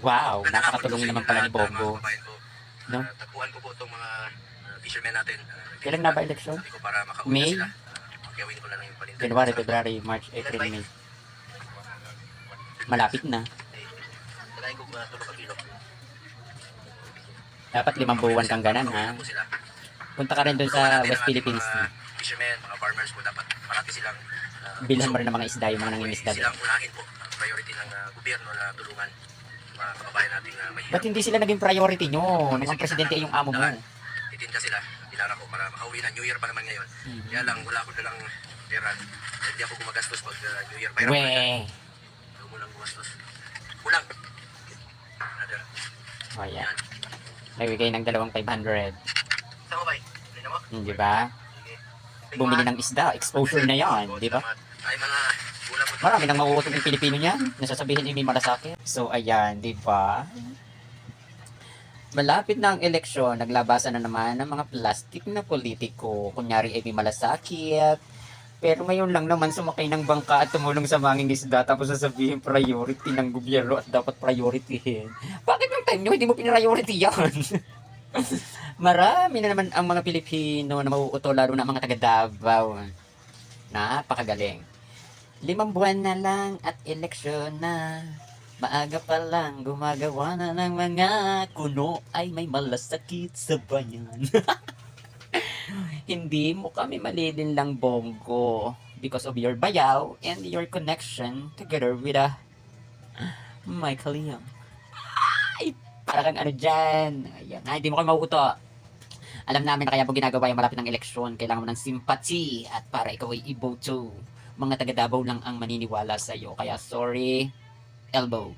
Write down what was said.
Wow, Magandang hapon po napakatulong sa inyo naman pala lahat, ni Bongo. mga kababayan ko. No? Tagpuan ko po itong mga fishermen natin. Kailan na ba election? Sabi ko para makauwi na May, sila. Pakyawin ko na lang yung paninda nila January, sa February, March, ilan April, ba? May. Malapit na. Kailangan ko tulog ang kilo. Dapat 5 buwan kang ganan, Makauwi ha? na po sila. Punta ka rin dun Tulungan sa natin West ang ating Philippines. mga fishermen, mga farmers po dapat parati silang Bilhan mo busog. rin ng mga isda, yung mga nangingisda doon. Silang unahin po ang priority ng gobyerno na tulungan mga kababayan nating mahirap. Ba't hindi sila naging priority nyo? Nung ang presidente ay yung amo mo. Titinda sila, dinara ko para makauwi na. New Year pa naman ngayon. Kaya lang, wala ko dalang pera. Hindi ako gumagastos pag New Year. Bayram We. Huwag mo lang gumastos. Kulang. Brother. O yan. Nagbigay ng 2,500. Saan mo ba? Hindi mo? Di ba? Bumili ng isda. Exposure na yan. Di ba? Ay mga kulang po. Marami nang mauutong yung Pilipino niyan. Nasasabihin yung may malasakit. So, ayan. Di ba? Malapit na ang eleksyon, naglabasan na naman ng mga plastic na politiko. Kunyari ay may malasakit. Pero ngayon lang naman sumakay ng bangka at tumulong sa mangingisda tapos sasabihin priority ng gobyerno at dapat priorityhin. Bakit yung time nyo hindi mo pinriority yan? Marami na naman ang mga Pilipino na mauuto lalo na ang mga taga Davao. Napakagaling. 5 buwan na lang at eleksyon na. Maaga pa lang gumagawa na ng mga kuno ay may malasakit sa bayan. Hindi mo kami malilin lang, Bongo, because of your bayaw and your connection together with Michael Young. Ay, parang ano dyan. Ayan, hindi mo kami mauuto. Alam namin na kaya po ginagawa yung malapit ng eleksyon. Kailangan mo ng sympathy at para ikaw ay iboto. Mga taga Davao lang ang maniniwala sa iyo. Kaya sorry, elbow.